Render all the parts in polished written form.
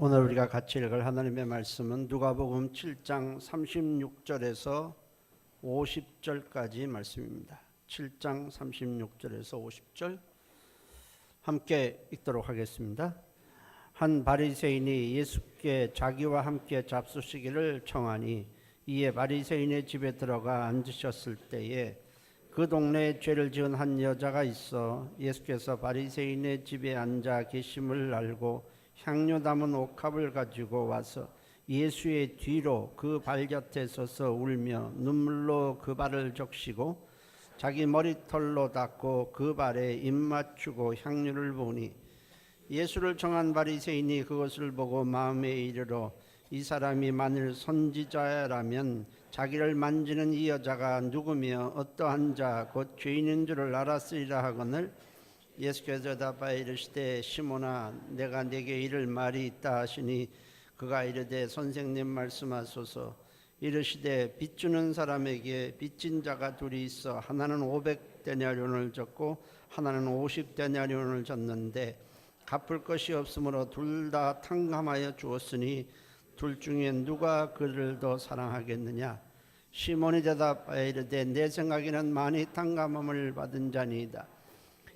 오늘 우리가 같이 읽을 하나님의 말씀은 누가복음 7장 36절에서 50절까지 말씀입니다. 7장 36절에서 50절 함께 읽도록 하겠습니다. 한 바리새인이 예수께 자기와 함께 잡수시기를 청하니 이에 바리새인의 집에 들어가 앉으셨을 때에 그 동네에 죄를 지은 한 여자가 있어 예수께서 바리새인의 집에 앉아 계심을 알고 향료 담은 옥합을 가지고 와서 예수의 뒤로 그 발 곁에 서서 울며 눈물로 그 발을 적시고 자기 머리털로 닦고 그 발에 입 맞추고 향료를 부으니 예수를 청한 바리새인이 그것을 보고 마음에 이르러 이 사람이 만일 선지자라면 자기를 만지는 이 여자가 누구며 어떠한 자 곧 죄인인 줄을 알았으리라 하거늘 예수께서 대답하여 이르시되 시몬아 내가 네게 이를 말이 있다 하시니 그가 이르되 선생님 말씀하소서. 이르시되 빚 주는 사람에게 빚진 자가 둘이 있어 하나는 500데나리온을 졌고 하나는 50데나리온을 졌는데 갚을 것이 없으므로 둘 다 탕감하여 주었으니 둘 중에 누가 그를 더 사랑하겠느냐. 시몬이 대답하여 이르되 내 생각에는 많이 탕감함을 받은 자니이다.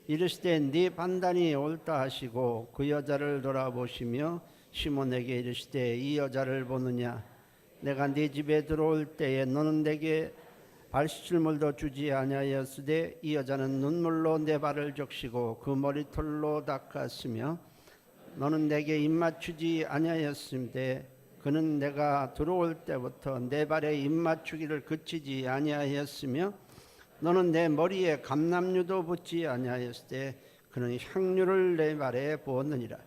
이르시되 네 판단이 옳다 하시고 그 여자를 돌아보시며 시몬에게 이르시되 이 여자를 보느냐. 내가 네 집에 들어올 때에 너는 내게 발 씻을 물도 주지 아니하였으되 이 여자는 눈물로 내 발을 적시고 그 머리털로 닦았으며 너는 내게 입 맞추지 아니하였으되 그는 내가 들어올 때부터 내 발에 입 맞추기를 그치지 아니하였으며 너는 내 머리에 감람류도 붓지 아니하였을 때 그는 향유를 내 발에 부었느니라.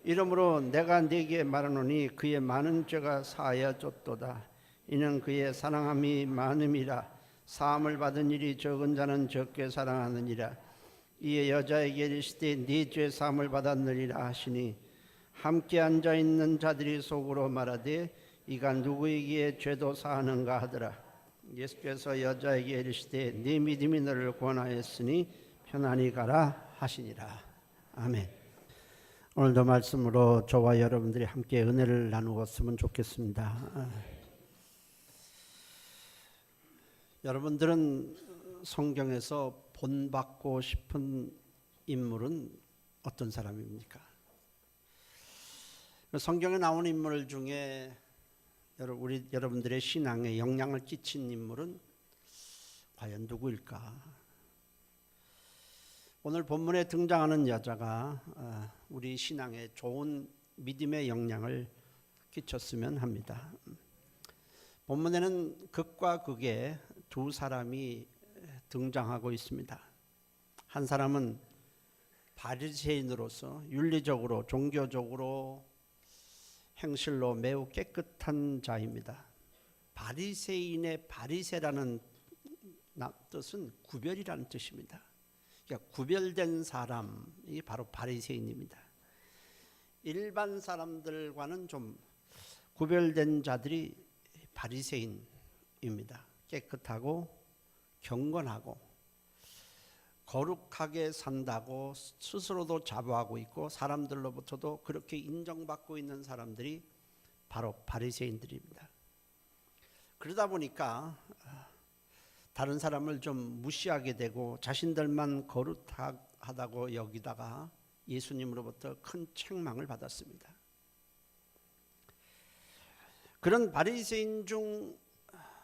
이러므로 내가 네게 말하노니 그의 많은 죄가 사하여졌도다. 이는 그의 사랑함이 많음이라. 사함을 받은 일이 적은 자는 적게 사랑하느니라. 이에 여자에게 이르시되 네 죄 사함을 받았느니라 하시니 함께 앉아있는 자들이 속으로 말하되 이가 누구에게 죄도 사하는가 하더라. 예수께서 여자에게 이르시되 네 믿음이 너를 구원하였으니 편안히 가라 하시니라. 아멘. 오늘도 말씀으로 저와 여러분들이 함께 은혜를 나누었으면 좋겠습니다. 여러분들은 성경에서 본받고 싶은 인물은 어떤 사람입니까? 성경에 나오는 인물 중에 여러분들의 신앙에 영향을 끼친 인물은 과연 누구일까? 오늘 본문에 등장하는 여자가 우리 신앙에 좋은 믿음의 영향을 끼쳤으면 합니다. 본문에는 극과 극의 두 사람이 등장하고 있습니다. 한 사람은 바리새인으로서 윤리적으로 종교적으로 행실로 매우 깨끗한 자입니다. 바리새인의 바리새라는 뜻은 구별이라는 뜻입니다. 그러니까 구별된 사람이 바로 바리새인입니다. 일반 사람들과는 좀 구별된 자들이 바리새인입니다. 깨끗하고 경건하고 거룩하게 산다고 스스로도 자부하고 있고 사람들로부터도 그렇게 인정받고 있는 사람들이 바로 바리새인들입니다. 그러다 보니까 다른 사람을 좀 무시하게 되고 자신들만 거룩하다고 여기다가 예수님으로부터 큰 책망을 받았습니다. 그런 바리새인 중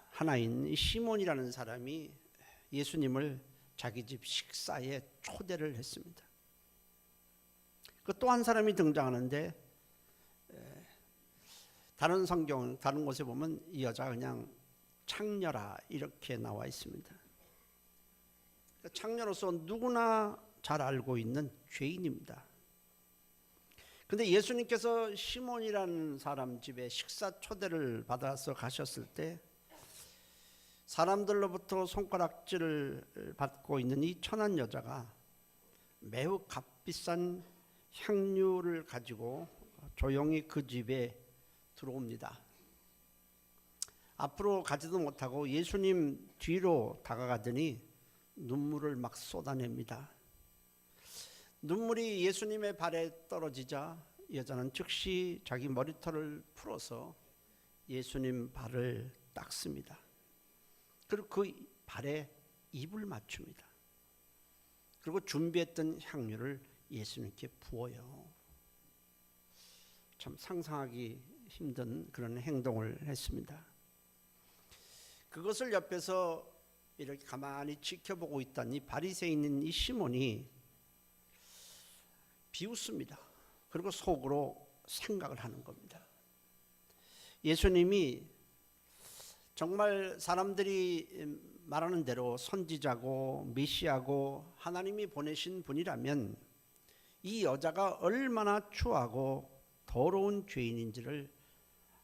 하나인 시몬이라는 사람이 예수님을 자기 집 식사에 초대를 했습니다. 그 또 한 사람이 등장하는데 다른 성경 다른 곳에 보면 이 여자가 그냥 창녀라 이렇게 나와 있습니다. 창녀로서 누구나 잘 알고 있는 죄인입니다. 그런데 예수님께서 시몬이라는 사람 집에 식사 초대를 받아서 가셨을 때 사람들로부터 손가락질을 받고 있는 이 천한 여자가 매우 값비싼 향유를 가지고 조용히 그 집에 들어옵니다. 앞으로 가지도 못하고 예수님 뒤로 다가가더니 눈물을 막 쏟아냅니다. 눈물이 예수님의 발에 떨어지자 여자는 즉시 자기 머리털을 풀어서 예수님 발을 닦습니다. 그리고 그 발에 입을 맞춥니다. 그리고 준비했던 향유를 예수님께 부어요. 참 상상하기 힘든 그런 행동을 했습니다. 그것을 옆에서 이렇게 가만히 지켜보고 있던 이 바리새인인 이 시몬이 비웃습니다. 그리고 속으로 생각을 하는 겁니다. 예수님이 정말 사람들이 말하는 대로 선지자고 메시아고 하나님이 보내신 분이라면 이 여자가 얼마나 추하고 더러운 죄인인지를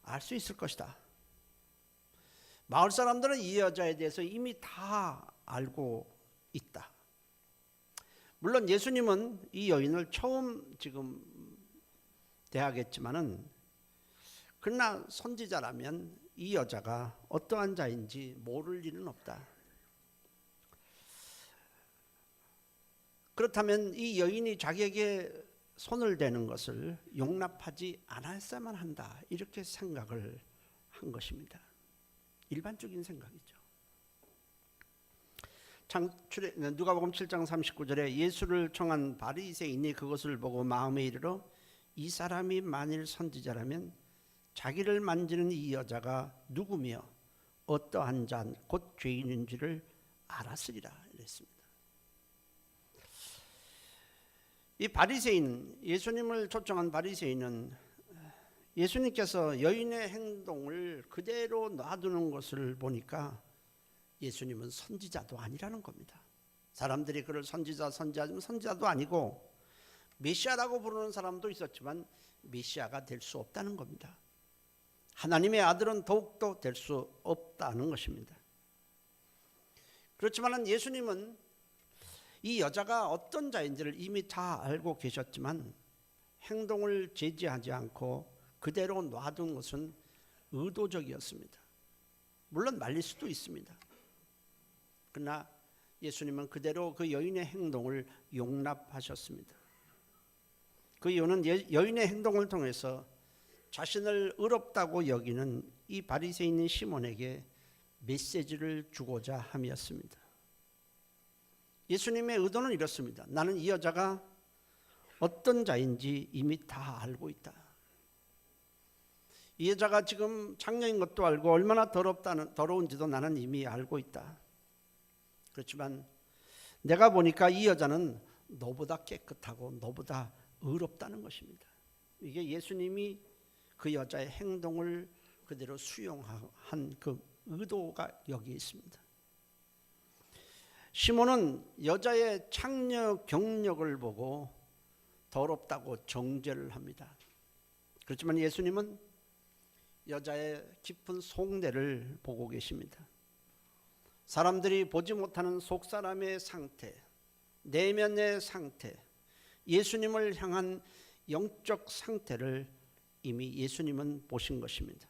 알 수 있을 것이다. 마을 사람들은 이 여자에 대해서 이미 다 알고 있다. 물론 예수님은 이 여인을 처음 지금 대하겠지만은 그러나 선지자라면 이 여자가 어떠한 자인지 모를 일은 없다. 그렇다면 이 여인이 자기에게 손을 대는 것을 용납하지 않았어야만 한다. 이렇게 생각을 한 것입니다. 일반적인 생각이죠. 누가복음 7장 39절에 예수를 청한 바리새인이 그것을 보고 마음에 이르러 이 사람이 만일 선지자라면 자기를 만지는 이 여자가 누구며 어떠한 자 곧 죄인인지를 알았으리라 이랬습니다. 이 바리새인, 예수님을 초청한 바리새인은 예수님께서 여인의 행동을 그대로 놔두는 것을 보니까 예수님은 선지자도 아니라는 겁니다. 사람들이 그를 선지자지만 선지자도 아니고 메시아라고 부르는 사람도 있었지만 메시아가 될 수 없다는 겁니다. 하나님의 아들은 더욱더 될 수 없다는 것입니다. 그렇지만 예수님은 이 여자가 어떤 자인지를 이미 다 알고 계셨지만 행동을 제지하지 않고 그대로 놔둔 것은 의도적이었습니다. 물론 말릴 수도 있습니다. 그러나 예수님은 그대로 그 여인의 행동을 용납하셨습니다. 그 이유는 여인의 행동을 통해서 자신을 의롭다고 여기는 이 바리새인인 시몬에게 메시지를 주고자 함이었습니다. 예수님의 의도는 이렇습니다. 나는 이 여자가 어떤 자인지 이미 다 알고 있다. 이 여자가 지금 장녀인 것도 알고 얼마나 더러운지도 나는 이미 알고 있다. 그렇지만 내가 보니까 이 여자는 너보다 깨끗하고 너보다 의롭다는 것입니다. 이게 예수님이 그 여자의 행동을 그대로 수용한 그 의도가 여기 있습니다. 시몬은 여자의 창녀 경력을 보고 더럽다고 정죄를 합니다. 그렇지만 예수님은 여자의 깊은 속내를 보고 계십니다. 사람들이 보지 못하는 속사람의 상태, 내면의 상태, 예수님을 향한 영적 상태를 이미 예수님은 보신 것입니다.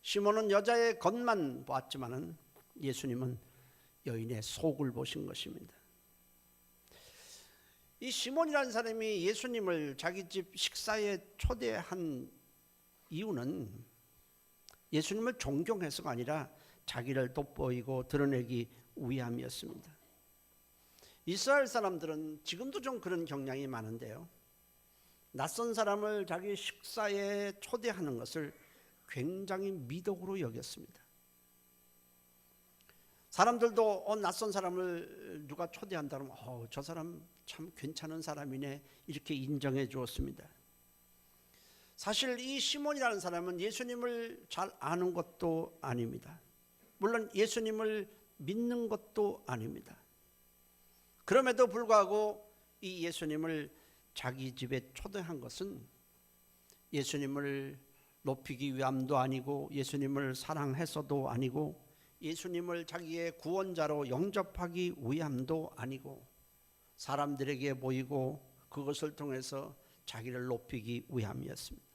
시몬은 여자의 겉만 보았지만은 예수님은 여인의 속을 보신 것입니다. 이 시몬이라는 사람이 예수님을 자기 집 식사에 초대한 이유는 예수님을 존경해서가 아니라 자기를 돋보이고 드러내기 위함이었습니다. 이스라엘 사람들은 지금도 좀 그런 경향이 많은데요. 낯선 사람을 자기 식사에 초대하는 것을 굉장히 미덕으로 여겼습니다. 사람들도 낯선 사람을 누가 초대한다 그러면 저 사람 참 괜찮은 사람이네 이렇게 인정해 주었습니다. 사실 이 시몬이라는 사람은 예수님을 잘 아는 것도 아닙니다. 물론 예수님을 믿는 것도 아닙니다. 그럼에도 불구하고 이 예수님을 자기 집에 초대한 것은 예수님을 높이기 위함도 아니고 예수님을 사랑해서도 아니고 예수님을 자기의 구원자로 영접하기 위함도 아니고 사람들에게 보이고 그것을 통해서 자기를 높이기 위함이었습니다.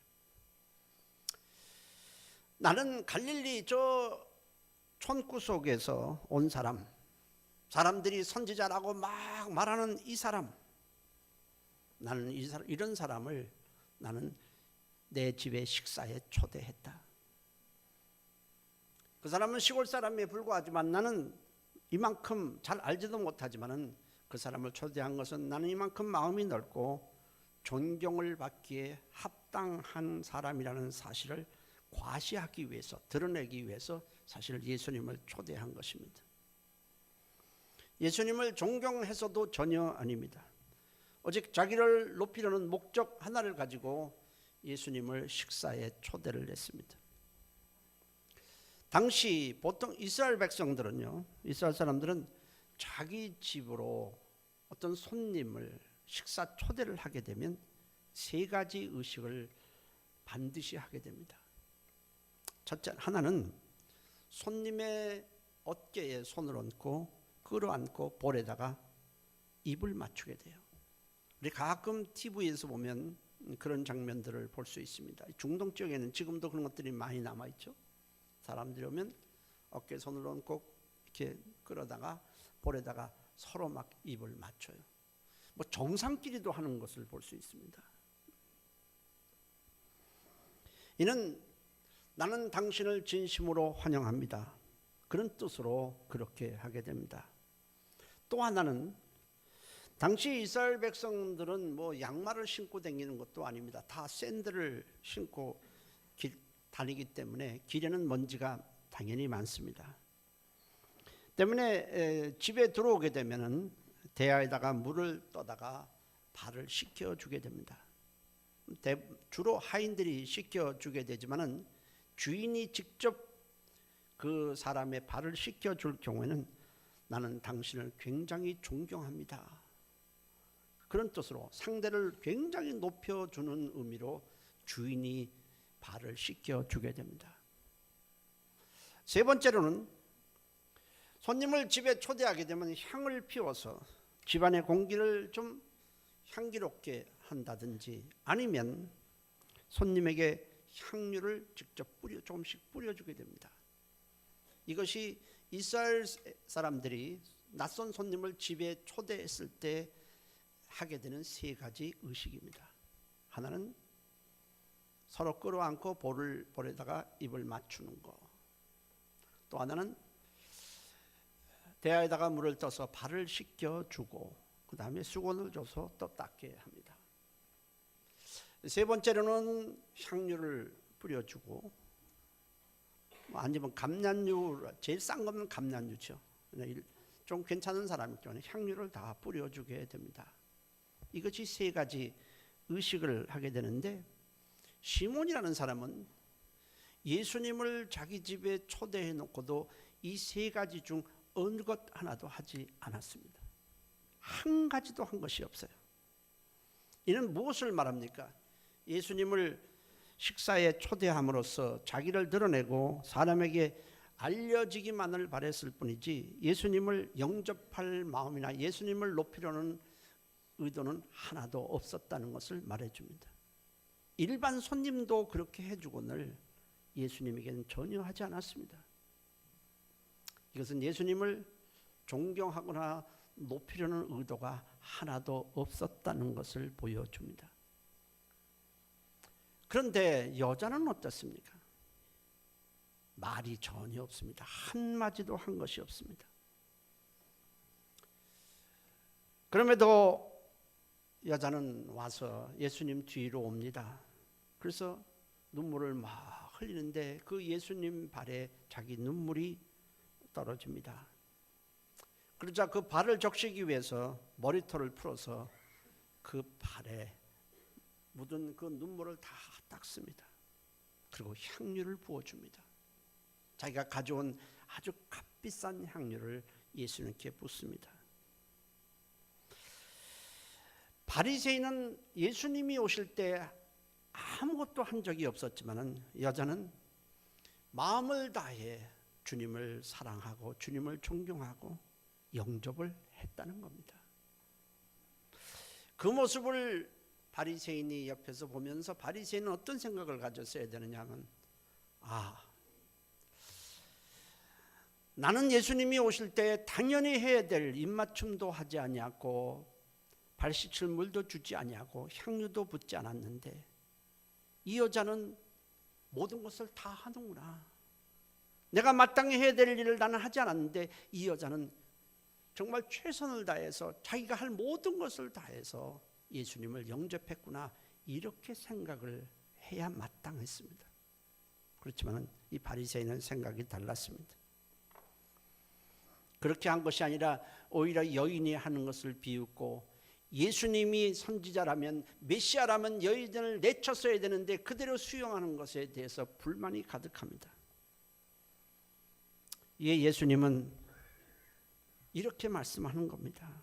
나는 갈릴리 저 촌구 속에서 온 사람, 사람들이 선지자라고 막 말하는 이 사람, 나는 이런 사람을 나는 내 집에 식사에 초대했다. 그 사람은 시골 사람에 불과하지만 나는 이만큼 잘 알지도 못하지만은 그 사람을 초대한 것은 나는 이만큼 마음이 넓고 존경을 받기에 합당한 사람이라는 사실을 과시하기 위해서, 드러내기 위해서 사실 예수님을 초대한 것입니다. 예수님을 존경해서도 전혀 아닙니다. 오직 자기를 높이려는 목적 하나를 가지고 예수님을 식사에 초대를 했습니다. 당시 보통 이스라엘 백성들은요, 이스라엘 사람들은 자기 집으로 어떤 손님을 식사 초대를 하게 되면 세 가지 의식을 반드시 하게 됩니다. 첫째, 하나는 손님의 어깨에 손을 얹고 끌어안고 볼에다가 입을 맞추게 돼요. 우리 가끔 TV에서 보면 그런 장면들을 볼 수 있습니다. 중동 지역에는 지금도 그런 것들이 많이 남아있죠. 사람들이 오면 어깨에 손을 얹고 이렇게 끌어다가 볼에다가 서로 막 입을 맞춰요. 뭐 정상끼리도 하는 것을 볼 수 있습니다. 이는 나는 당신을 진심으로 환영합니다. 그런 뜻으로 그렇게 하게 됩니다. 또 하나는 당시 이스라엘 백성들은 뭐 양말을 신고 다니는 것도 아닙니다. 다 샌들을 신고 다니기 때문에 길에는 먼지가 당연히 많습니다. 때문에 집에 들어오게 되면은 대야에다가 물을 떠다가 발을 씻겨주게 됩니다. 주로 하인들이 씻겨주게 되지만은 주인이 직접 그 사람의 발을 씻겨줄 경우에는 나는 당신을 굉장히 존경합니다. 그런 뜻으로 상대를 굉장히 높여주는 의미로 주인이 발을 씻겨주게 됩니다. 세 번째로는 손님을 집에 초대하게 되면 향을 피워서 집안의 공기를 좀 향기롭게 한다든지 아니면 손님에게 향유를 직접 조금씩 뿌려주게 됩니다. 이것이 이스라엘 사람들이 낯선 손님을 집에 초대했을 때 하게 되는 세 가지 의식입니다. 하나는 서로 끌어안고 볼에다가 입을 맞추는 거. 또 하나는 대야에다가 물을 떠서 발을 씻겨주고 그 다음에 수건을 줘서 또 닦게 합니다. 세 번째로는 향유를 뿌려주고 아니면 감량유, 제일 싼 거는 감량유죠. 좀 괜찮은 사람일 경우는 향유를 다 뿌려주게 됩니다. 이것이 세 가지 의식을 하게 되는데 시몬이라는 사람은 예수님을 자기 집에 초대해 놓고도 이 세 가지 중 어느 것 하나도 하지 않았습니다. 한 가지도 한 것이 없어요. 이는 무엇을 말합니까? 예수님을 식사에 초대함으로써 자기를 드러내고 사람에게 알려지기만을 바랬을 뿐이지 예수님을 영접할 마음이나 예수님을 높이려는 의도는 하나도 없었다는 것을 말해줍니다. 일반 손님도 그렇게 해주고는 예수님에게는 전혀 하지 않았습니다. 이것은 예수님을 존경하거나 높이려는 의도가 하나도 없었다는 것을 보여줍니다. 그런데 여자는 어떻습니까? 말이 전혀 없습니다. 한마디도 한 것이 없습니다. 그럼에도 여자는 와서 예수님 뒤로 옵니다. 그래서 눈물을 막 흘리는데 그 예수님 발에 자기 눈물이 떨어집니다. 그러자 그 발을 적시기 위해서 머리털을 풀어서 그 발에 묻은 그 눈물을 다 닦습니다. 그리고 향유를 부어줍니다. 자기가 가져온 아주 값비싼 향유를 예수님께 붓습니다. 바리새인은 예수님이 오실 때 아무것도 한 적이 없었지만 여자는 마음을 다해 주님을 사랑하고 주님을 존경하고 영접을 했다는 겁니다. 그 모습을 바리새인이 옆에서 보면서 바리새인은 어떤 생각을 가졌어야 되느냐 하면 나는 예수님이 오실 때 당연히 해야 될 입맞춤도 하지 아니하고 발 씻을 물도 주지 아니하고 향유도 붓지 않았는데 이 여자는 모든 것을 다 하는구나. 내가 마땅히 해야 될 일을 나는 하지 않았는데 이 여자는 정말 최선을 다해서 자기가 할 모든 것을 다해서 예수님을 영접했구나. 이렇게 생각을 해야 마땅했습니다. 그렇지만 이 바리새인은 생각이 달랐습니다. 그렇게 한 것이 아니라 오히려 여인이 하는 것을 비웃고, 예수님이 선지자라면 메시아라면 여인을 내쳤어야 되는데 그대로 수용하는 것에 대해서 불만이 가득합니다. 이에 예수님은 이렇게 말씀하는 겁니다.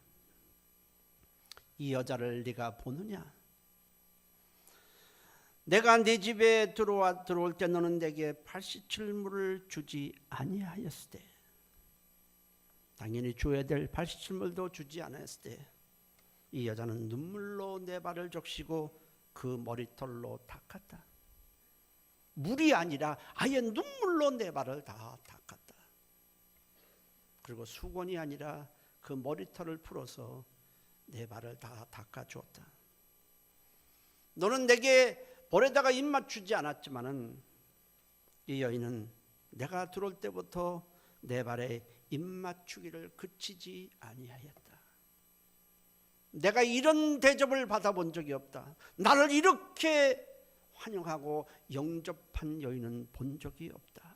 이 여자를 네가 보느냐? 내가 네 집에 들어올 때 너는 내게 87물을 주지 아니하였을 때, 당연히 줘야 될 87물도 주지 않았을 때 이 여자는 눈물로 내 발을 적시고 그 머리털로 닦았다. 물이 아니라 아예 눈물로 내 발을 다 닦았다. 그리고 수건이 아니라 그 머리털을 풀어서 내 발을 다 닦아주었다. 너는 내게 볼에다가 입 맞추지 않았지만은 이 여인은 내가 들어올 때부터 내 발에 입 맞추기를 그치지 아니하였다. 내가 이런 대접을 받아본 적이 없다. 나를 이렇게 환영하고 영접한 여인은 본 적이 없다.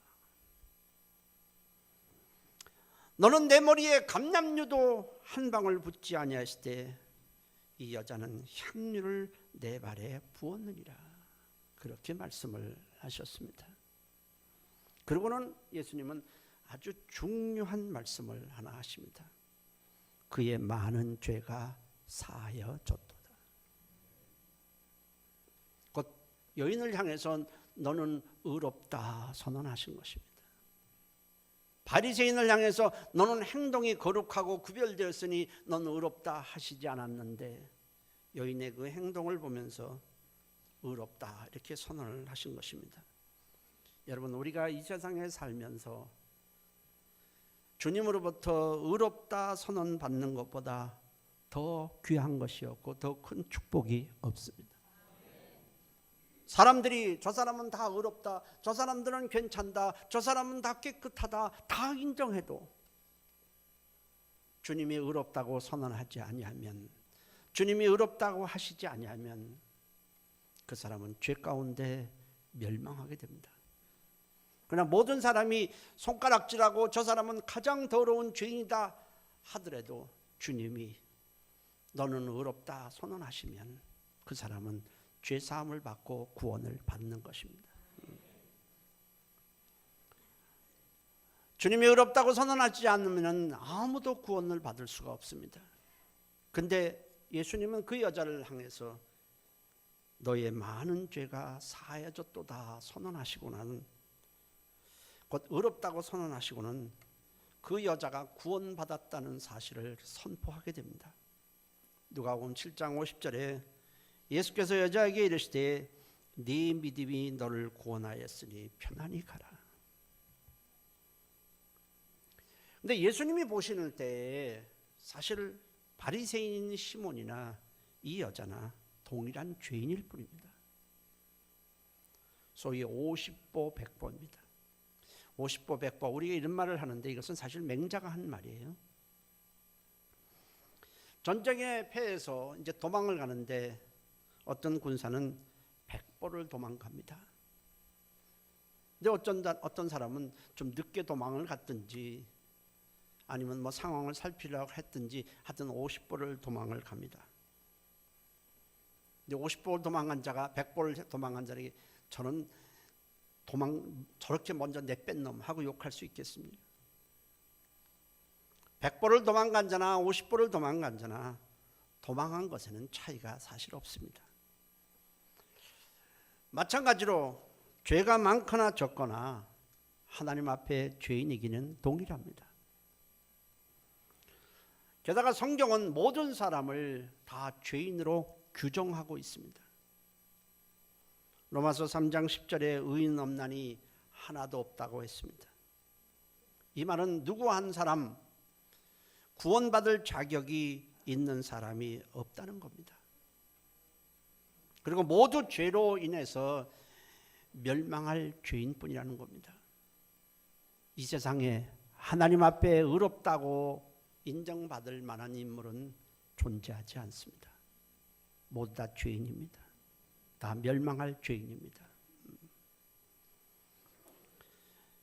너는 내 머리에 감람유도 한 방울 붓지 아니하실 때 이 여자는 향유를 내 발에 부었느니라. 그렇게 말씀을 하셨습니다. 그리고는 예수님은 아주 중요한 말씀을 하나 하십니다. 그의 많은 죄가 사하여졌도다. 곧 여인을 향해서 너는 의롭다 선언하신 것입니다. 바리새인을 향해서 너는 행동이 거룩하고 구별되었으니 너는 의롭다 하시지 않았는데 여인의 그 행동을 보면서 의롭다 이렇게 선언을 하신 것입니다. 여러분, 우리가 이 세상에 살면서 주님으로부터 의롭다 선언받는 것보다 더 귀한 것이 없고 더 큰 축복이 없습니다. 사람들이 저 사람은 다 의롭다, 저 사람들은 괜찮다, 저 사람은 다 깨끗하다 다 인정해도 주님이 의롭다고 선언하지 아니하면, 주님이 의롭다고 하시지 아니하면 그 사람은 죄 가운데 멸망하게 됩니다. 그러나 모든 사람이 손가락질하고 저 사람은 가장 더러운 죄인이다 하더라도 주님이 너는 의롭다 선언하시면 그 사람은 죄 사함을 받고 구원을 받는 것입니다. 주님이 의롭다고 선언하지 않으면 아무도 구원을 받을 수가 없습니다. 근데 예수님은 그 여자를 향해서 너의 많은 죄가 사하여졌도다 선언하시고는, 곧 의롭다고 선언하시고는 그 여자가 구원받았다는 사실을 선포하게 됩니다. 누가복음 7장 50절에 예수께서 여자에게 이르시되 네 믿음이 너를 구원하였으니 편안히 가라. 근데 예수님이 보시는 때에 사실 바리새인인 시몬이나 이 여자나 동일한 죄인일 뿐입니다. 소위 50보 100보입니다. 50보 100보, 우리가 이런 말을 하는데 이것은 사실 맹자가 한 말이에요. 전쟁에 패해서 이제 도망을 가는데 어떤 군사는 100보를 도망갑니다. 근데 어떤 사람은 좀 늦게 도망을 갔든지 아니면 뭐 상황을 살피려고 했든지 하여튼 50보를 도망을 갑니다. 근데 50보를 도망간 자가 100보를 도망간 자에게 저는 저렇게 먼저 내뺀 놈 하고 욕할 수 있겠습니까? 100보를 도망간 자나 50보를 도망간 자나 도망한 것에는 차이가 사실 없습니다. 마찬가지로 죄가 많거나 적거나 하나님 앞에 죄인이기는 동일합니다. 게다가 성경은 모든 사람을 다 죄인으로 규정하고 있습니다. 로마서 3장 10절에 의인 없나니 하나도 없다고 했습니다. 이 말은 누구 한 사람 구원받을 자격이 있는 사람이 없다는 겁니다. 그리고 모두 죄로 인해서 멸망할 죄인뿐이라는 겁니다. 이 세상에 하나님 앞에 의롭다고 인정받을 만한 인물은 존재하지 않습니다. 모두 다 죄인입니다. 다 멸망할 죄인입니다.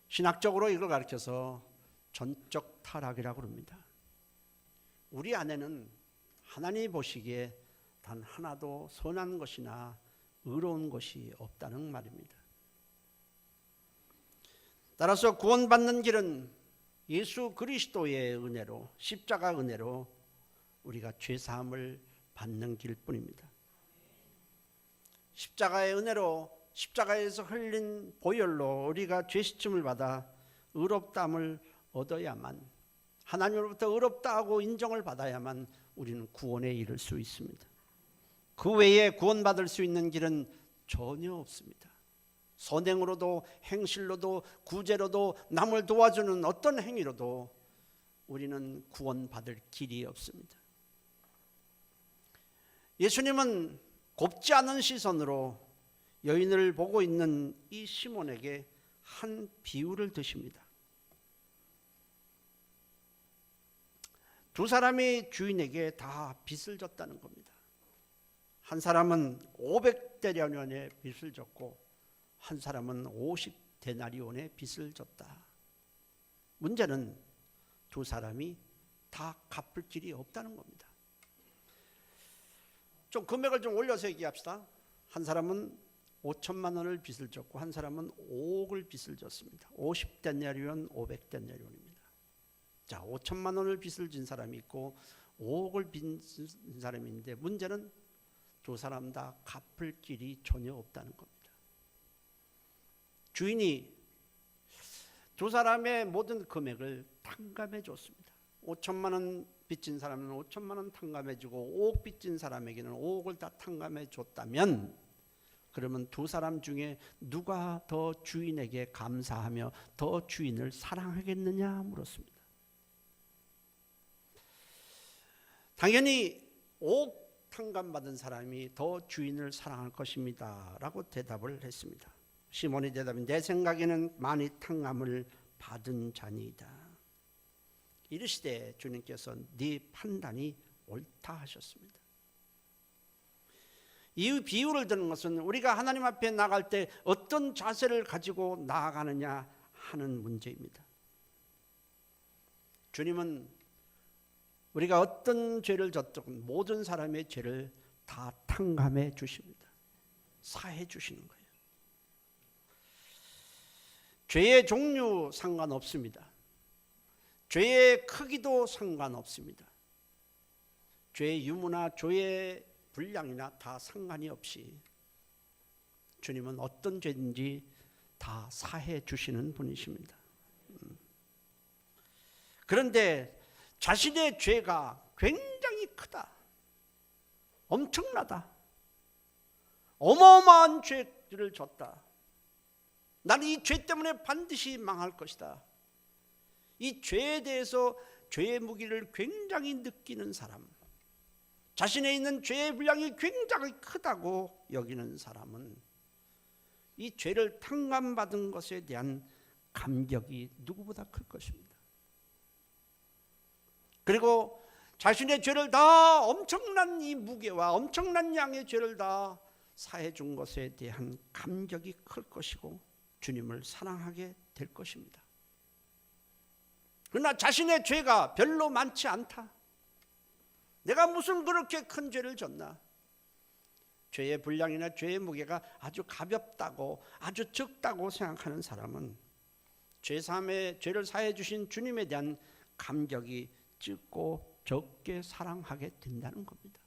신학적으로 이걸 가르쳐서 전적 타락이라고 합니다. 우리 안에는 하나님이 보시기에 단 하나도 선한 것이나 의로운 것이 없다는 말입니다. 따라서 구원받는 길은 예수 그리스도의 은혜로, 십자가 은혜로 우리가 죄사함을 받는 길뿐입니다. 십자가의 은혜로, 십자가에서 흘린 보혈로 우리가 죄시침을 받아 의롭다함을 얻어야만, 하나님으로부터 의롭다 하고 인정을 받아야만 우리는 구원에 이를 수 있습니다. 그 외에 구원받을 수 있는 길은 전혀 없습니다. 선행으로도 행실로도 구제로도 남을 도와주는 어떤 행위로도 우리는 구원받을 길이 없습니다. 예수님은 곱지 않은 시선으로 여인을 보고 있는 이 시몬에게 한 비유를 드십니다. 두 사람이 주인에게 다 빚을 졌다는 겁니다. 한 사람은 500데나리온의 빚을 졌고 한 사람은 50데나리온의 빚을 졌다. 문제는 두 사람이 다 갚을 길이 없다는 겁니다. 좀 금액을 좀 올려서 얘기합시다. 한 사람은 5천만 원을 빚을 졌고 한 사람은 5억을 빚을 졌습니다. 50데나리온, 500데나리온입니다. 자, 5천만 원을 빚을 진 사람이 있고 5억을 빚은 사람이 있는데 문제는 두 사람 다 갚을 길이 전혀 없다는 겁니다. 주인이 두 사람의 모든 금액을 탕감해 줬습니다. 5천만 원 빚진 사람은 5천만 원 탕감해 주고 5억 빚진 사람에게는 5억을 다 탕감해 줬다면 그러면 두 사람 중에 누가 더 주인에게 감사하며 더 주인을 사랑하겠느냐 물었습니다. 당연히 5억 탕감받은 사람이 더 주인을 사랑할 것입니다 라고 대답을 했습니다. 시몬이 대답해 내 생각에는 많이 탕감을 받은 자니이다. 이르시되 주님께서 네 판단이 옳다 하셨습니다. 이 비유를 드는 것은 우리가 하나님 앞에 나갈 때 어떤 자세를 가지고 나아가느냐 하는 문제입니다. 주님은 우리가 어떤 죄를 졌든 모든 사람의 죄를 다 탕감해 주십니다. 사해 주시는 거예요. 죄의 종류 상관없습니다. 죄의 크기도 상관없습니다. 죄의 유무나 죄의 분량이나 다 상관이 없이 주님은 어떤 죄인지 다 사해 주시는 분이십니다. 그런데 자신의 죄가 굉장히 크다, 엄청나다, 어마어마한 죄를 졌다, 나는 이 죄 때문에 반드시 망할 것이다, 이 죄에 대해서 죄의 무게를 굉장히 느끼는 사람, 자신에 있는 죄의 분량이 굉장히 크다고 여기는 사람은 이 죄를 탕감받은 것에 대한 감격이 누구보다 클 것입니다. 그리고 자신의 죄를 다 엄청난 이 무게와 엄청난 양의 죄를 다 사해 준 것에 대한 감격이 클 것이고 주님을 사랑하게 될 것입니다. 그러나 자신의 죄가 별로 많지 않다, 내가 무슨 그렇게 큰 죄를 졌나, 죄의 분량이나 죄의 무게가 아주 가볍다고 아주 적다고 생각하는 사람은 죄사함의 죄를 사해 주신 주님에 대한 감격이 적고 적게 사랑하게 된다는 겁니다.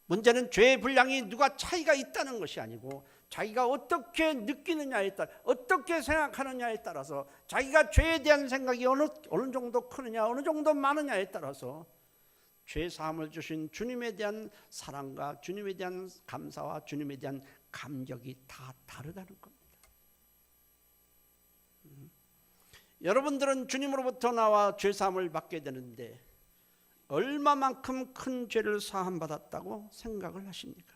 문제는 죄의 분량이 누가 차이가 있다는 것이 아니고 자기가 어떻게 느끼느냐에 따라, 어떻게 생각하느냐에 따라서, 자기가 죄에 대한 생각이 어느 정도 크느냐, 어느 정도 많으냐에 따라서 죄 사함을 주신 주님에 대한 사랑과 주님에 대한 감사와 주님에 대한 감격이 다 다르다는 겁니다. 여러분들은 주님으로부터 나와 죄 사함을 받게 되는데 얼마만큼 큰 죄를 사함받았다고 생각을 하십니까?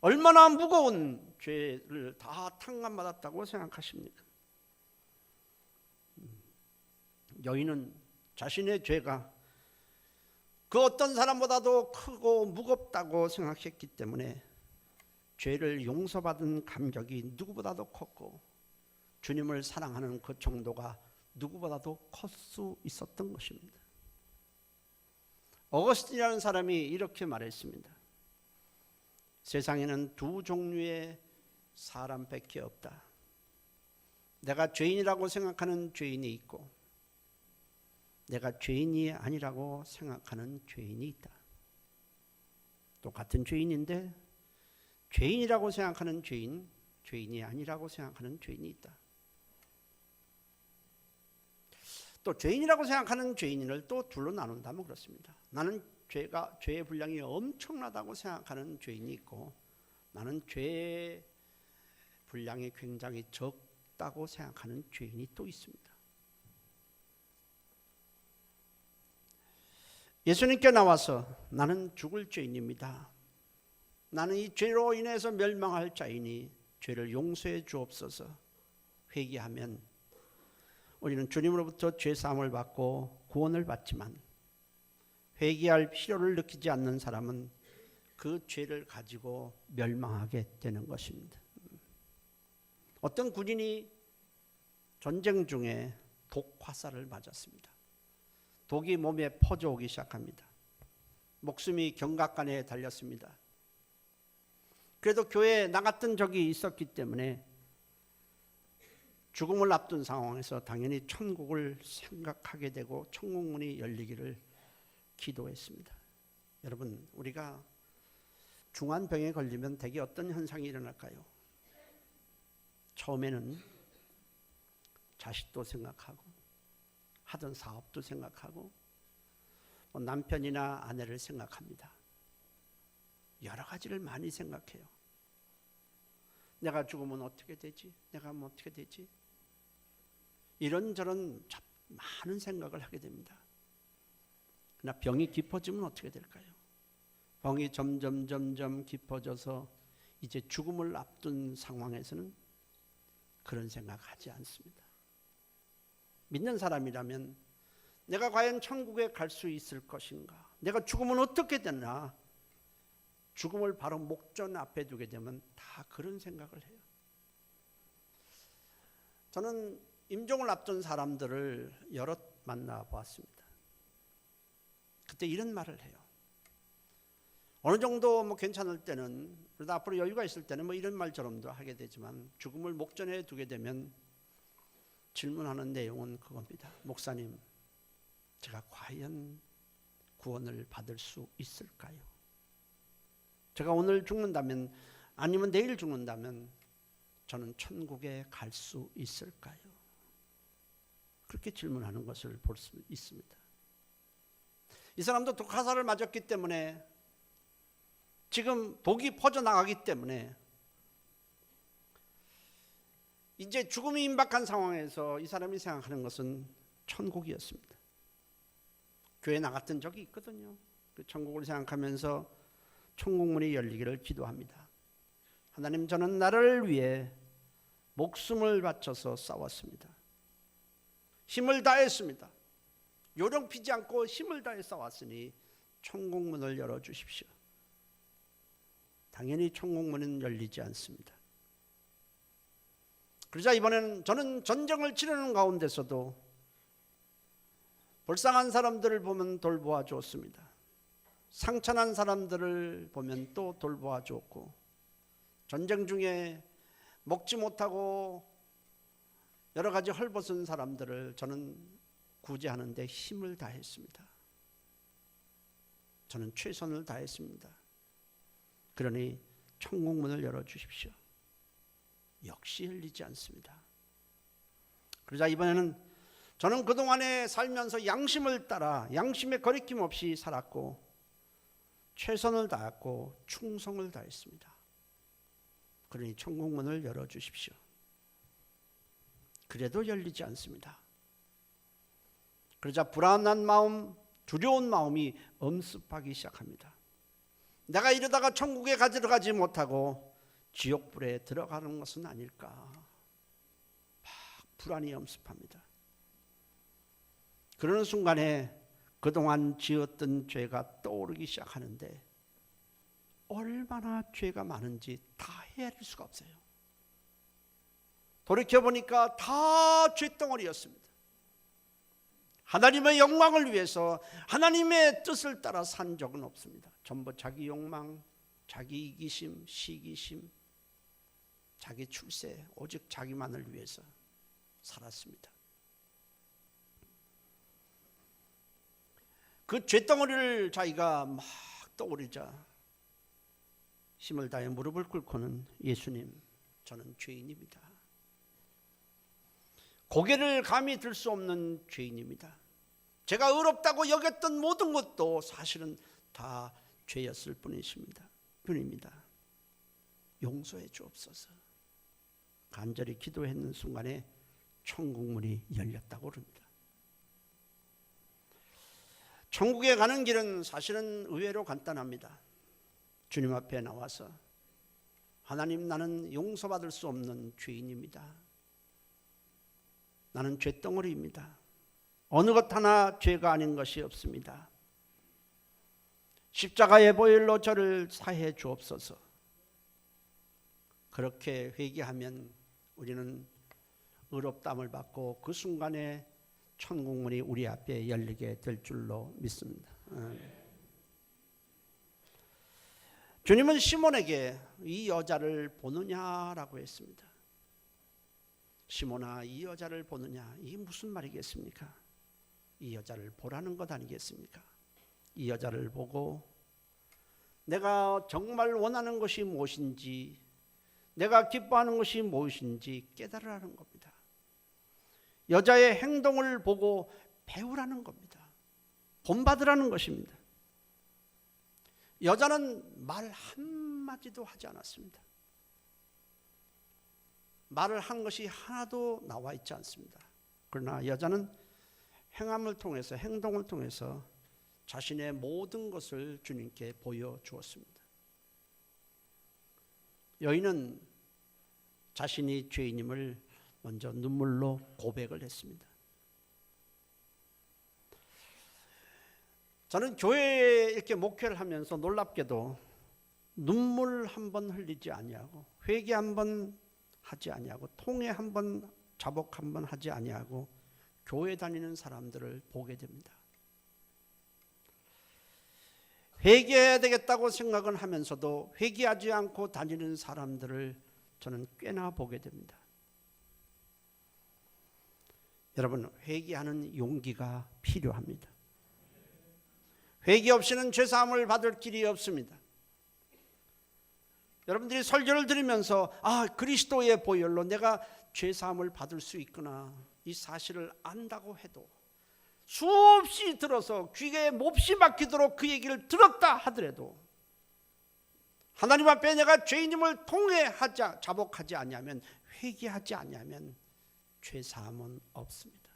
얼마나 무거운 죄를 다 탕감받았다고 생각하십니까? 여인은 자신의 죄가 그 어떤 사람보다도 크고 무겁다고 생각했기 때문에 죄를 용서받은 감격이 누구보다도 컸고 주님을 사랑하는 그 정도가 누구보다도 클 수 있었던 것입니다. 어거스틴이라는 사람이 이렇게 말했습니다. 세상에는 두 종류의 사람밖에 없다. 내가 죄인이라고 생각하는 죄인이 있고 내가 죄인이 아니라고 생각하는 죄인이 있다. 똑같은 죄인인데 죄인이라고 생각하는 죄인, 죄인이 아니라고 생각하는 죄인이 있다. 또 죄인이라고 생각하는 죄인을 또 둘로 나눈다면 그렇습니다. 나는 죄의 분량이 엄청나다고 생각하는 죄인이 있고 나는 죄의 분량이 굉장히 적다고 생각하는 죄인이 또 있습니다. 예수님께 나와서 나는 죽을 죄인입니다. 나는 이 죄로 인해서 멸망할 자이니 죄를 용서해 주옵소서 회개하면 우리는 주님으로부터 죄사함을 받고 구원을 받지만 회개할 필요를 느끼지 않는 사람은 그 죄를 가지고 멸망하게 되는 것입니다. 어떤 군인이 전쟁 중에 독화살을 맞았습니다. 독이 몸에 퍼져오기 시작합니다. 목숨이 경각간에 달렸습니다. 그래도 교회에 나갔던 적이 있었기 때문에 죽음을 앞둔 상황에서 당연히 천국을 생각하게 되고 천국문이 열리기를 기도했습니다. 여러분, 우리가 중한 병에 걸리면 대개 어떤 현상이 일어날까요? 처음에는 자식도 생각하고 하던 사업도 생각하고 남편이나 아내를 생각합니다. 여러 가지를 많이 생각해요. 내가 죽으면 어떻게 되지? 내가 하면 어떻게 되지? 이런저런 많은 생각을 하게 됩니다. 그러나 병이 깊어지면 어떻게 될까요? 병이 점점 깊어져서 이제 죽음을 앞둔 상황에서는 그런 생각하지 않습니다. 믿는 사람이라면 내가 과연 천국에 갈 수 있을 것인가? 내가 죽으면 어떻게 되나? 죽음을 바로 목전 앞에 두게 되면 다 그런 생각을 해요. 저는 임종을 앞둔 사람들을 여럿 만나보았습니다. 그때 이런 말을 해요. 어느 정도 괜찮을 때는, 그러다 앞으로 여유가 있을 때는 이런 말처럼도 하게 되지만 죽음을 목전에 두게 되면 질문하는 내용은 그겁니다. 목사님, 제가 과연 구원을 받을 수 있을까요? 제가 오늘 죽는다면 아니면 내일 죽는다면 저는 천국에 갈 수 있을까요? 그렇게 질문하는 것을 볼 수 있습니다. 이 사람도 독화살을 맞았기 때문에 지금 독이 퍼져나가기 때문에 이제 죽음이 임박한 상황에서 이 사람이 생각하는 것은 천국이었습니다. 교회 나갔던 적이 있거든요. 그 천국을 생각하면서 천국문이 열리기를 기도합니다. 하나님, 저는 나를 위해 목숨을 바쳐서 싸웠습니다. 힘을 다했습니다. 요령 피지 않고 힘을 다해 싸웠으니 천국문을 열어주십시오. 당연히 천국문은 열리지 않습니다. 그러자 이번에는 저는 전쟁을 치르는 가운데서도 불쌍한 사람들을 보면 돌보아 주었습니다. 상처난 사람들을 보면 또 돌보아 주었고, 전쟁 중에 먹지 못하고 여러 가지 헐벗은 사람들을 저는 구제하는 데 힘을 다했습니다. 저는 최선을 다했습니다. 그러니 천국문을 열어주십시오. 역시 열리지 않습니다. 그러자 이번에는 저는 그동안에 살면서 양심을 따라 양심에 거리낌 없이 살았고 최선을 다했고 충성을 다했습니다. 그러니 천국문을 열어주십시오. 그래도 열리지 않습니다. 그러자 불안한 마음, 두려운 마음이 엄습하기 시작합니다. 내가 이러다가 천국에 가지 못하고 지옥불에 들어가는 것은 아닐까. 막 불안이 엄습합니다. 그러는 순간에 그동안 지었던 죄가 떠오르기 시작하는데 얼마나 죄가 많은지 다 헤아릴 수가 없어요. 돌이켜보니까 다 죄덩어리였습니다. 하나님의 영광을 위해서 하나님의 뜻을 따라 산 적은 없습니다. 전부 자기 욕망, 자기 이기심, 시기심, 자기 출세, 오직 자기만을 위해서 살았습니다. 그 죄덩어리를 자기가 막 떠오르자 힘을 다해 무릎을 꿇고는 예수님, 저는 죄인입니다. 고개를 감히 들 수 없는 죄인입니다. 제가 의롭다고 여겼던 모든 것도 사실은 다 죄였을 뿐입니다. 용서해 주옵소서. 간절히 기도했는 순간에 천국문이 열렸다고 그럽니다. 천국에 가는 길은 사실은 의외로 간단합니다. 주님 앞에 나와서 하나님, 나는 용서받을 수 없는 죄인입니다. 나는 죄덩어리입니다. 어느 것 하나 죄가 아닌 것이 없습니다. 십자가의 보혈로 저를 사해 주옵소서. 그렇게 회개하면 우리는 의롭다함을 받고 그 순간에 천국문이 우리 앞에 열리게 될 줄로 믿습니다. 주님은 시몬에게 이 여자를 보느냐라고 했습니다. 시몬아, 이 여자를 보느냐, 이게 무슨 말이겠습니까? 이 여자를 보라는 것 아니겠습니까? 이 여자를 보고 내가 정말 원하는 것이 무엇인지, 내가 기뻐하는 것이 무엇인지 깨달으라는 겁니다. 여자의 행동을 보고 배우라는 겁니다. 본받으라는 것입니다. 여자는 말 한마디도 하지 않았습니다. 말을 한 것이 하나도 나와 있지 않습니다. 그러나 여자는 행함을 통해서, 행동을 통해서 자신의 모든 것을 주님께 보여주었습니다. 여인은 자신이 죄인임을 먼저 눈물로 고백을 했습니다. 저는 교회에 이렇게 목회를 하면서 놀랍게도 눈물 한 번 흘리지 아니하고, 회개 한 번 하지 아니하고, 통회 한 번, 자복 한 번 하지 아니하고 교회 다니는 사람들을 보게 됩니다. 회개해야 되겠다고 생각은 하면서도 회개하지 않고 다니는 사람들을 저는 꽤나 보게 됩니다. 여러분, 회개하는 용기가 필요합니다. 회개 없이는 죄사함을 받을 길이 없습니다. 여러분들이 설교를 들으면서 그리스도의 보혈로 내가 죄사함을 받을 수 있구나, 이 사실을 안다고 해도, 수없이 들어서 귀에 몹시 막히도록 그 얘기를 들었다 하더라도 하나님 앞에 내가 죄인임을 통회하지, 자복하지 아니하면, 회개하지 아니하면 죄사함은 없습니다.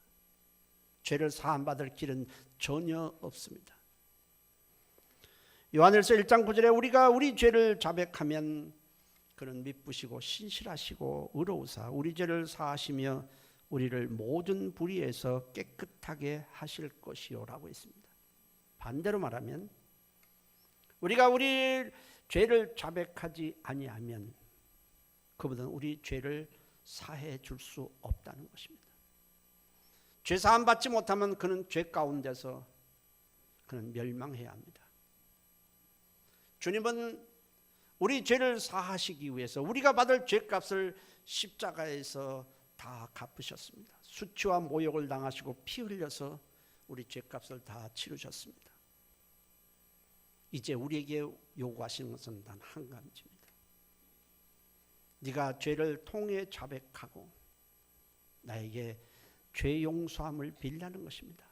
죄를 사함받을 길은 전혀 없습니다. 요한일서 1장 9절에 우리가 우리 죄를 자백하면 그는 미쁘시고 신실하시고 의로우사 우리 죄를 사하시며 우리를 모든 불의에서 깨끗하게 하실 것이요라고 했습니다. 반대로 말하면 우리가 우리 죄를 자백하지 아니하면 그분은 우리 죄를 사해 줄 수 없다는 것입니다. 죄 사함 받지 못하면 그는 죄 가운데서 그는 멸망해야 합니다. 주님은 우리 죄를 사하시기 위해서 우리가 받을 죄값을 십자가에서 다 갚으셨습니다. 수치와 모욕을 당하시고 피 흘려서 우리 죄값을 다 치르셨습니다. 이제 우리에게 요구하시는 것은 단 한 가지입니다. 네가 죄를 통해 자백하고 나에게 죄 용서함을 빌라는 것입니다.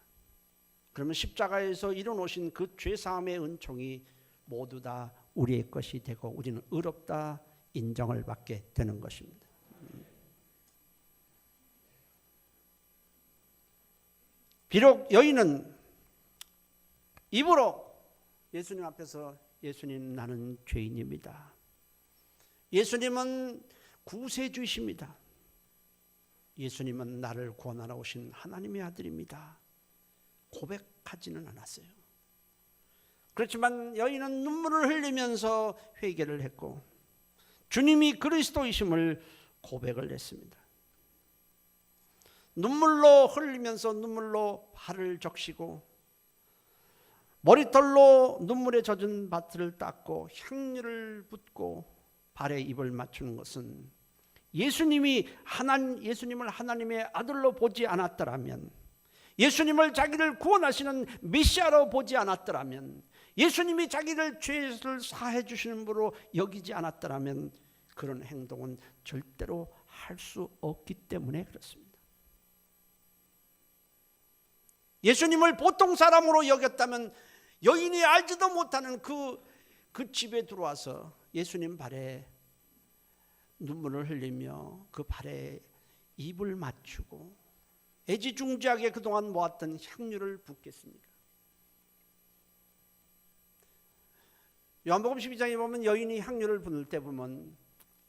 그러면 십자가에서 이뤄놓으신 그 죄사함의 은총이 모두 다 우리의 것이 되고 우리는 의롭다 인정을 받게 되는 것입니다. 비록 여인은 입으로 예수님 앞에서 예수님 나는 죄인입니다. 예수님은 구세주이십니다. 예수님은 나를 구원하러 오신 하나님의 아들입니다. 고백하지는 않았어요. 그렇지만 여인은 눈물을 흘리면서 회개를 했고 주님이 그리스도이심을 고백을 했습니다. 눈물로 흘리면서 눈물로 발을 적시고 머리털로 눈물에 젖은 밭을 닦고 향유를 붓고 발에 입을 맞추는 것은 예수님을 하나님의 아들로 보지 않았더라면, 예수님을 자기를 구원하시는 메시아로 보지 않았더라면, 예수님이 자기를 죄를 사해 주시는 분으로 여기지 않았더라면 그런 행동은 절대로 할 수 없기 때문에 그렇습니다. 예수님을 보통 사람으로 여겼다면 여인이 알지도 못하는 그 집에 들어와서 예수님 발에 눈물을 흘리며 그 발에 입을 맞추고 애지중지하게 그동안 모았던 향유를 붓겠습니까? 요한복음 12장에 보면 여인이 향유를 붓을 때 보면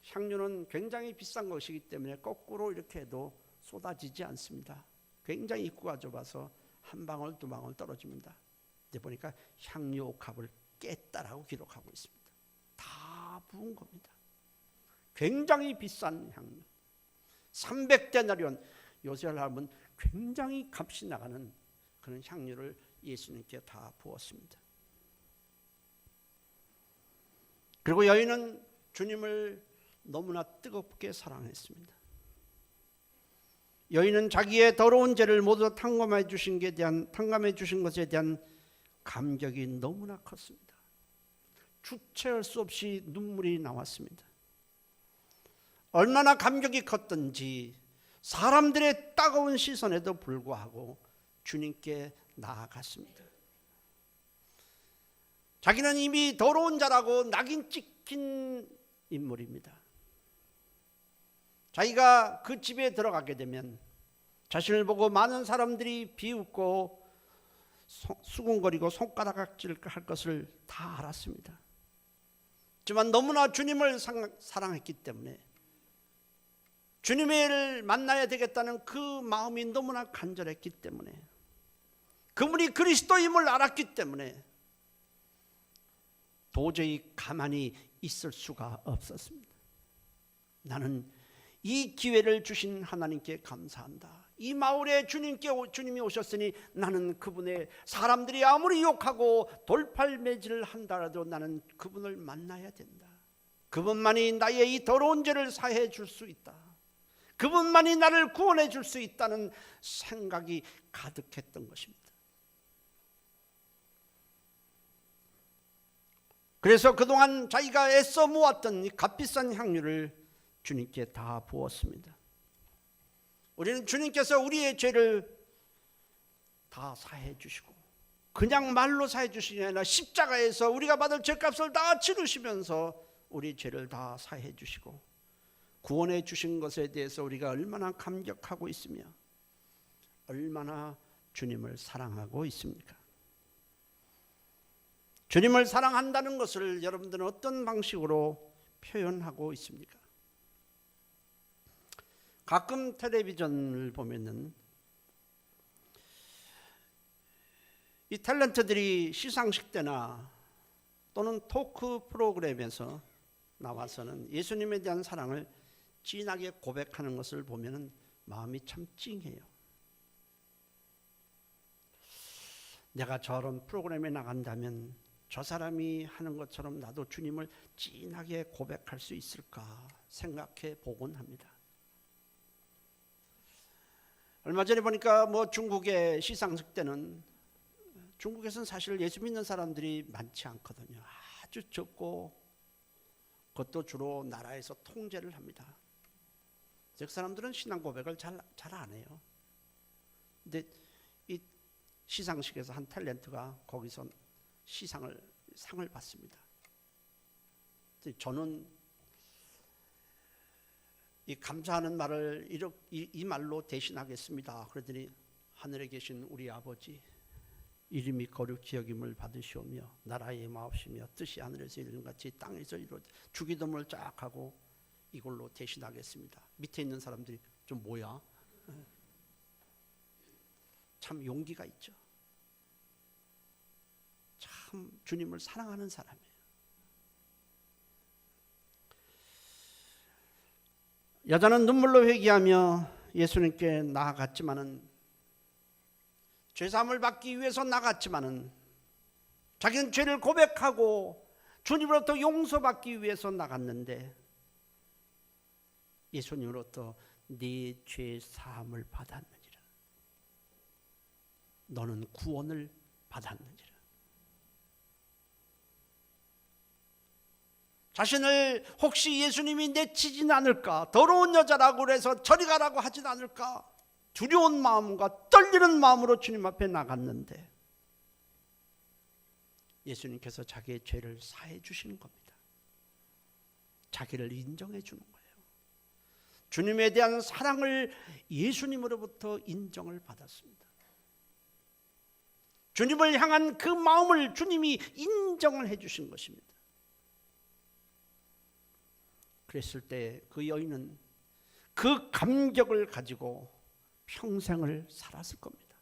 향유는 굉장히 비싼 것이기 때문에 거꾸로 이렇게 해도 쏟아지지 않습니다. 굉장히 입구가 좁아서 한 방울 두 방울 떨어집니다. 이제 보니까 향유 옥합을 깼다라고 기록하고 있습니다. 다 부은 겁니다. 굉장히 비싼 향유, 300데나리온, 요새로 하면 굉장히 값이 나가는 그런 향유를 예수님께 다 부었습니다. 그리고 여인은 주님을 너무나 뜨겁게 사랑했습니다. 여인은 자기의 더러운 죄를 모두 탕감해 주신 것에 대한 감격이 너무나 컸습니다. 주체할 수 없이 눈물이 나왔습니다. 얼마나 감격이 컸던지 사람들의 따가운 시선에도 불구하고 주님께 나아갔습니다. 자기는 이미 더러운 자라고 낙인 찍힌 인물입니다. 자기가 그 집에 들어가게 되면 자신을 보고 많은 사람들이 비웃고 수군거리고 손가락질할 것을 다 알았습니다. 하지만 너무나 주님을 사랑했기 때문에 주님을 만나야 되겠다는 그 마음이 너무나 간절했기 때문에, 그분이 그리스도임을 알았기 때문에 도저히 가만히 있을 수가 없었습니다. 나는 이 기회를 주신 하나님께 감사한다. 이 마을에 주님이 오셨으니 나는 그분의, 사람들이 아무리 욕하고 돌팔매질을 한다라도 나는 그분을 만나야 된다. 그분만이 나의 이 더러운 죄를 사해 줄 수 있다. 그분만이 나를 구원해 줄 수 있다는 생각이 가득했던 것입니다. 그래서 그동안 자기가 애써 모았던 이 값비싼 향유를 주님께 다 부었습니다. 우리는 주님께서 우리의 죄를 다 사해 주시고, 그냥 말로 사해 주시는 게 아니라 십자가에서 우리가 받을 죄값을 다 치르시면서 우리 죄를 다 사해 주시고 구원해 주신 것에 대해서 우리가 얼마나 감격하고 있으며 얼마나 주님을 사랑하고 있습니까? 주님을 사랑한다는 것을 여러분들은 어떤 방식으로 표현하고 있습니까? 가끔 텔레비전을 보면은 이 탤런트들이 시상식 때나 또는 토크 프로그램에서 나와서는 예수님에 대한 사랑을 진하게 고백하는 것을 보면은 마음이 참 찡해요. 내가 저런 프로그램에 나간다면 저 사람이 하는 것처럼 나도 주님을 진하게 고백할 수 있을까 생각해 보곤 합니다. 얼마 전에 보니까 중국의 시상식 때는, 중국에서는 사실 예수 믿는 사람들이 많지 않거든요. 아주 적고 그것도 주로 나라에서 통제를 합니다. 즉 사람들은 신앙 고백을 잘 안 해요. 근데 이 시상식에서 한 탤런트가 거기서 상을 받습니다. 저는 이 감사하는 말을 이 말로 대신하겠습니다. 그러더니 하늘에 계신 우리 아버지, 이름이 거룩히 여김을 받으시오며 나라의 마옵시며 뜻이 하늘에서 이루는 같이 땅에서 이루어져. 주기도문을 쫙 하고 이걸로 대신하겠습니다. 밑에 있는 사람들이 좀 뭐야? 참 용기가 있죠. 참 주님을 사랑하는 사람이에요. 여자는 눈물로 회개하며 예수님께 나아갔지만은, 죄사함을 받기 위해서 나갔지만은, 자기는 죄를 고백하고 주님으로부터 용서받기 위해서 나갔는데, 예수님으로부터 네 죄 사함을 받았느니라. 너는 구원을 받았느니라. 자신을 혹시 예수님이 내치진 않을까, 더러운 여자라고 해서 저리 가라고 하진 않을까, 두려운 마음과 떨리는 마음으로 주님 앞에 나갔는데, 예수님께서 자기의 죄를 사해 주시는 겁니다. 자기를 인정해 주는 거예요. 주님에 대한 사랑을 예수님으로부터 인정을 받았습니다. 주님을 향한 그 마음을 주님이 인정을 해 주신 것입니다. 그랬을 때 그 여인은 그 감격을 가지고 평생을 살았을 겁니다.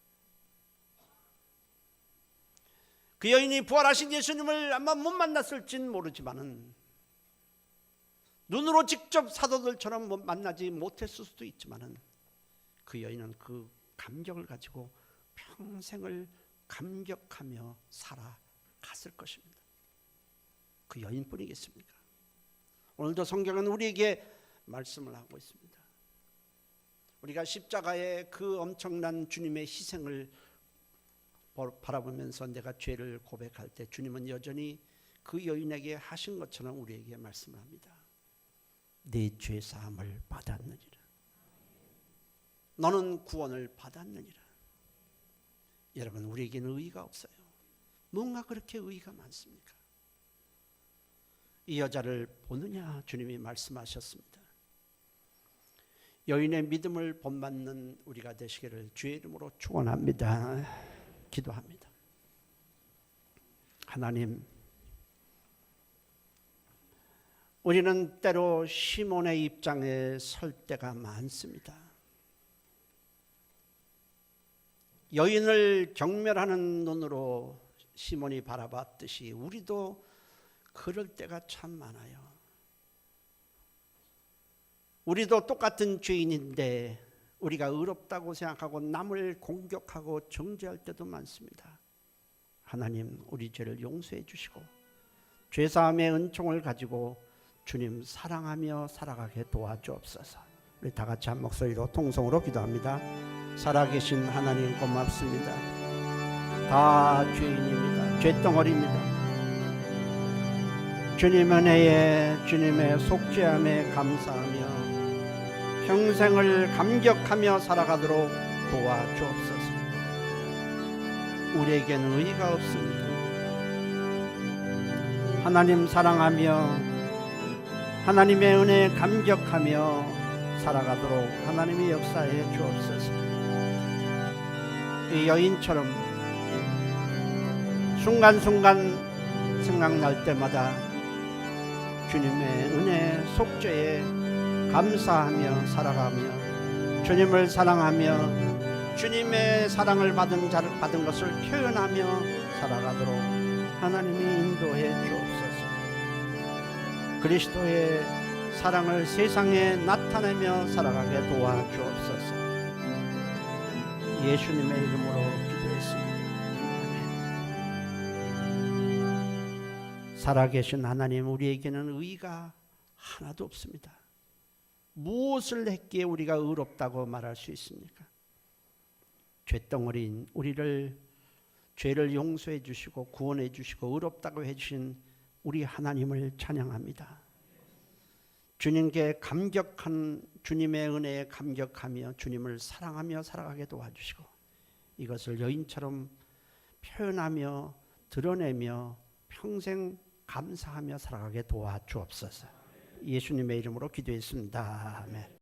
그 여인이 부활하신 예수님을 아마 못 만났을지는 모르지만은, 눈으로 직접 사도들처럼 만나지 못했을 수도 있지만은, 그 여인은 그 감격을 가지고 평생을 감격하며 살아갔을 것입니다. 그 여인뿐이겠습니까? 오늘도 성경은 우리에게 말씀을 하고 있습니다. 우리가 십자가의 그 엄청난 주님의 희생을 바라보면서 내가 죄를 고백할 때, 주님은 여전히 그 여인에게 하신 것처럼 우리에게 말씀을 합니다. 네 죄 사함을 받았느니라. 너는 구원을 받았느니라. 여러분, 우리에게는 의의가 없어요. 뭔가 그렇게 의의가 많습니까? 이 여자를 보느냐, 주님이 말씀하셨습니다. 여인의 믿음을 본받는 우리가 되시기를 주의 이름으로 축원합니다. 기도합니다. 하나님, 우리는 때로 시몬의 입장에 설 때가 많습니다. 여인을 경멸하는 눈으로 시몬이 바라봤듯이 우리도 그럴 때가 참 많아요. 우리도 똑같은 죄인인데 우리가 의롭다고 생각하고 남을 공격하고 정죄할 때도 많습니다. 하나님, 우리 죄를 용서해 주시고 죄사함의 은총을 가지고 주님 사랑하며 살아가게 도와주옵소서. 우리 다 같이 한 목소리로 통성으로 기도합니다. 살아계신 하나님, 고맙습니다. 다 죄인입니다. 죄덩어리입니다. 주님 은혜에, 주님의 속죄함에 감사하며 평생을 감격하며 살아가도록 도와주옵소서. 우리에게는 의의가 없습니다. 하나님 사랑하며 하나님의 은혜에 감격하며 살아가도록 하나님이 역사해 주옵소서. 이 여인처럼 순간순간 생각날 때마다 주님의 은혜 속죄에 감사하며 살아가며 주님을 사랑하며 주님의 사랑을 받은 것을 표현하며 살아가도록 하나님이 인도해 주옵소서. 그리스도의 사랑을 세상에 나타내며 살아가게 도와주옵소서. 예수님의 이름으로 기도했습니다. 아멘. 살아계신 하나님, 우리에게는 의의가 하나도 없습니다. 무엇을 했기에 우리가 의롭다고 말할 수 있습니까? 죄덩어리인 우리를, 죄를 용서해 주시고 구원해 주시고 의롭다고 해주신 우리 하나님을 찬양합니다. 주님께 감격한, 주님의 은혜에 감격하며 주님을 사랑하며 살아가게 도와주시고 이것을 여인처럼 표현하며 드러내며 평생 감사하며 살아가게 도와주옵소서. 예수님의 이름으로 기도했습니다. 아멘.